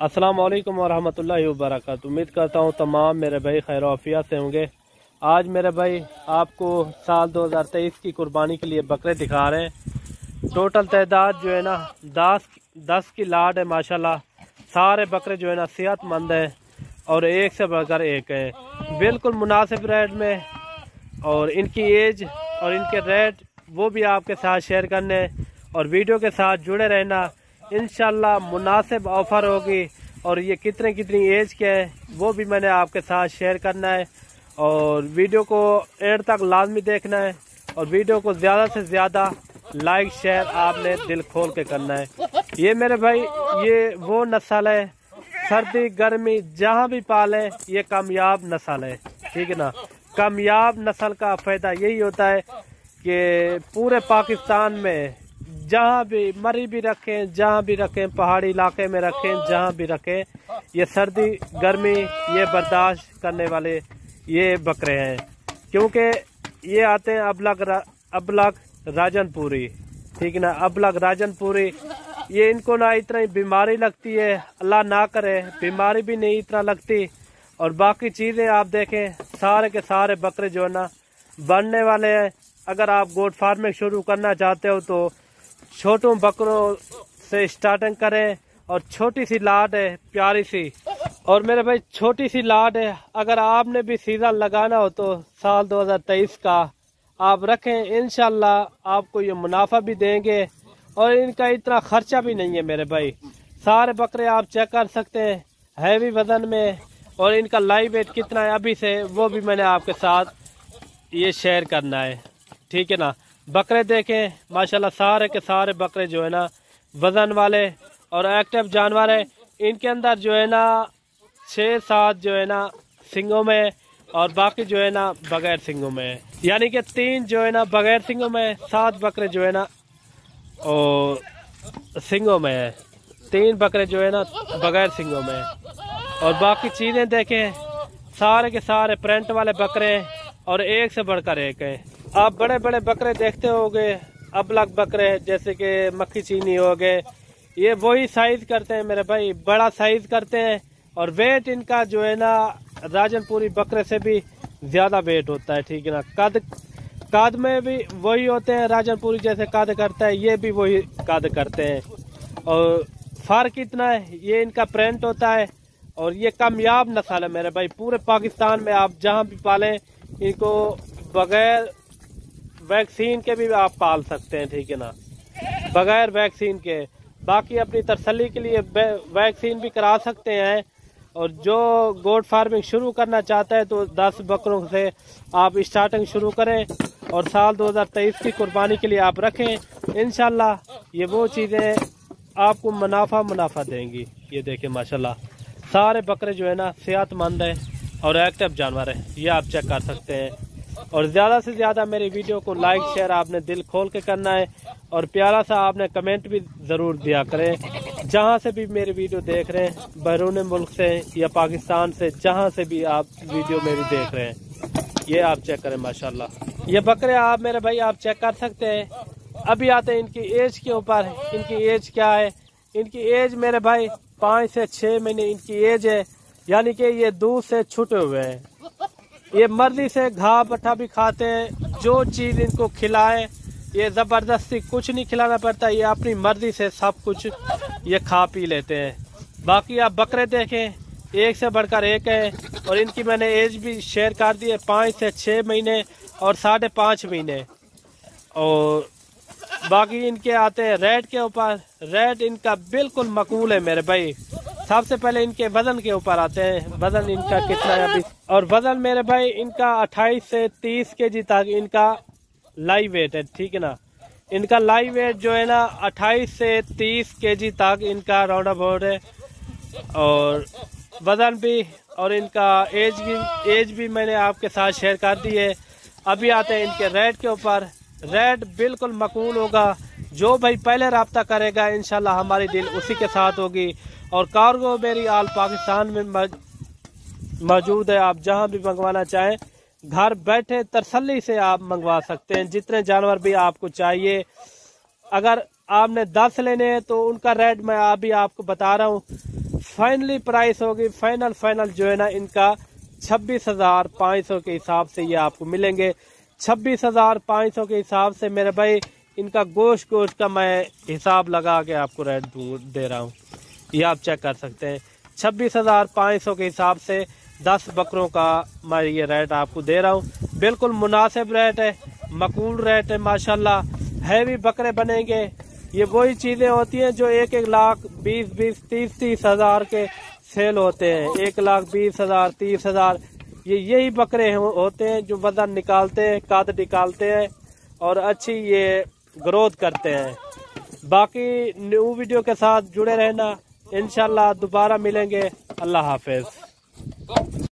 अस्सलाम वालेकुम वरहमतुल्लाहि वबरकातुहू। उम्मीद करता हूँ तमाम मेरे भाई खैर आफियत से होंगे। आज मेरे भाई आपको साल 2023 की कुर्बानी के लिए बकरे दिखा रहे हैं। टोटल तादाद जो है ना 10 की लाट है माशाल्लाह। सारे बकरे जो है ना सेहतमंद है और एक से बढ़कर एक है, बिल्कुल मुनासिब रेट में। और इनकी एज और इनके रेट वो भी आपके साथ शेयर करने और वीडियो के साथ जुड़े रहना। इंशाल्लाह मुनासिब ऑफ़र होगी और ये कितनी एज के है वो भी मैंने आपके साथ शेयर करना है। और वीडियो को एंड तक लाजमी देखना है और वीडियो को ज़्यादा से ज़्यादा लाइक शेयर आपने दिल खोल के करना है। ये मेरे भाई ये वो नस्ल है, सर्दी गर्मी जहाँ भी पालें ये कामयाब नस्ल है, ठीक है ना। कामयाब नस्ल का फ़ायदा यही होता है कि पूरे पाकिस्तान में जहाँ भी मरी भी रखें, जहाँ भी रखें, पहाड़ी इलाके में रखें, जहाँ भी रखें, ये सर्दी गर्मी ये बर्दाश्त करने वाले ये बकरे हैं। क्योंकि ये आते हैं अबलग राजनपुरी, ठीक है ना। अबलग राजनपुरी ये इनको ना इतना बीमारी लगती है, अल्लाह ना करे बीमारी भी नहीं इतना लगती। और बाकी चीज़ें आप देखें सारे के सारे बकरे जो है ना बढ़ने वाले हैं। अगर आप गोट फार्मिंग शुरू करना चाहते हो तो छोटों बकरों से स्टार्टिंग करें। और छोटी सी लाट है प्यारी सी, और मेरे भाई छोटी सी लाट है। अगर आपने भी सीजन लगाना हो तो साल 2023 का आप रखें, इंशाल्लाह आपको ये मुनाफा भी देंगे और इनका इतना खर्चा भी नहीं है मेरे भाई। सारे बकरे आप चेक कर सकते हैं हैवी वजन में, और इनका लाइव वेट कितना है अभी से वो भी मैंने आपके साथ ये शेयर करना है, ठीक है ना। बकरे देखें माशाल्लाह सारे के सारे बकरे जो है ना वजन वाले और एक्टिव जानवर है। इनके अंदर जो है ना 6-7 जो है ना सिंगों में और बाकी जो है ना बगैर सिंगों में, यानी कि 3 जो है ना बगैर सिंगों में, 7 बकरे जो है ना और सिंगों में है। 3 बकरे जो है ना बगैर सिंगों में। और बाकी चीज़ें देखें सारे के सारे प्रिंट वाले बकरे और एक से बढ़कर एक है। आप बड़े बड़े बकरे देखते होंगे, अबलग बकरे जैसे कि मक्खी चीनी हो गए, ये वही साइज करते हैं मेरे भाई, बड़ा साइज करते हैं। और वेट इनका जो है ना राजनपुरी बकरे से भी ज़्यादा वेट होता है, ठीक है ना। कद में भी वही होते हैं, राजनपुरी जैसे कद करता है ये भी वही कद करते हैं। और फ़र्क इतना है ये इनका प्रिंट होता है और ये कामयाब नस्ल है मेरे भाई। पूरे पाकिस्तान में आप जहाँ भी पालें इनको बगैर वैक्सीन के भी आप पाल सकते हैं, ठीक है ना, बगैर वैक्सीन के। बाकी अपनी तसल्ली के लिए वैक्सीन भी करा सकते हैं। और जो गोट फार्मिंग शुरू करना चाहता है तो 10 बकरों से आप स्टार्टिंग शुरू करें और साल 2023 की कुर्बानी के लिए आप रखें। इंशाल्लाह ये वो चीज़ें आपको मुनाफा देंगी। ये देखें माशाल्लाह सारे बकरे जो है ना सेहतमंद है और एक्टिव जानवर है, ये आप चेक कर सकते हैं। और ज़्यादा से ज़्यादा मेरी वीडियो को लाइक शेयर आपने दिल खोल के करना है और प्यारा सा आपने कमेंट भी ज़रूर दिया करें। जहाँ से भी मेरी वीडियो देख रहे हैं, बैरून मुल्क से या पाकिस्तान से, जहाँ से भी आप वीडियो मेरी देख रहे हैं, ये आप चेक करें माशाल्लाह। ये बकरे आप मेरे भाई आप चेक कर सकते हैं। अभी आते हैं इनकी एज के ऊपर। इनकी एज क्या है? इनकी एज मेरे भाई 5 से 6 महीने इनकी एज है, यानी कि ये दूध से छूटे हुए हैं। ये मर्जी से घास पट्टा भी खाते हैं, जो चीज़ इनको खिलाए, ये ज़बरदस्ती कुछ नहीं खिलाना पड़ता, ये अपनी मर्जी से सब कुछ ये खा पी लेते हैं। बाकी आप बकरे देखें एक से बढ़कर एक है। और इनकी मैंने एज भी शेयर कर दी है, 5 से 6 महीने और 5.5 महीने। और बाकी इनके आते हैं रेट के ऊपर। रेट इनका बिल्कुल मकबूल है मेरे भाई। सबसे पहले इनके वजन के ऊपर आते हैं, वजन इनका कितना है अभी। और वजन मेरे भाई इनका 28 से 30 kg तक इनका लाइव वेट है, ठीक है ना। इनका लाइव वेट जो है ना 28 से 30 kg तक इनका राउंड अबाउट है। और वजन भी और इनका एज भी मैंने आपके साथ शेयर कर दी है। अभी आते हैं इनके रेट के ऊपर। रेट बिल्कुल मकबूल होगा। जो भाई पहले रब्ता करेगा इंशाल्लाह हमारी डील उसी के साथ होगी। और कार्गो मेरी आल पाकिस्तान में मौजूद है, आप जहां भी मंगवाना चाहें घर बैठे तसल्ली से आप मंगवा सकते हैं, जितने जानवर भी आपको चाहिए। अगर आपने 10 लेने हैं तो उनका रेट मैं अभी आपको बता रहा हूँ। फाइनली प्राइस होगी, फाइनल जो है ना इनका 26,500 के हिसाब से ये आपको मिलेंगे। 26,500 के हिसाब से मेरे भाई इनका गोश्त का मैं हिसाब लगा के आपको रेट दे रहा हूँ। ये आप चेक कर सकते हैं। 26,500 के हिसाब से 10 बकरों का मैं ये रेट आपको दे रहा हूँ। बिल्कुल मुनासिब रेट है, मकबूल रेट है माशाल्लाह। हैवी बकरे बनेंगे। ये वही चीजें होती हैं जो 1 लाख 20 30 हजार के सेल होते हैं। 1,20,000 30,000 यही बकरे होते हैं जो वजन निकालते हैं, कद निकालते हैं और अच्छी ये ग्रोथ करते हैं। बाकी न्यू वीडियो के साथ जुड़े रहना, इंशाल्लाह दोबारा मिलेंगे। अल्लाह हाफिज।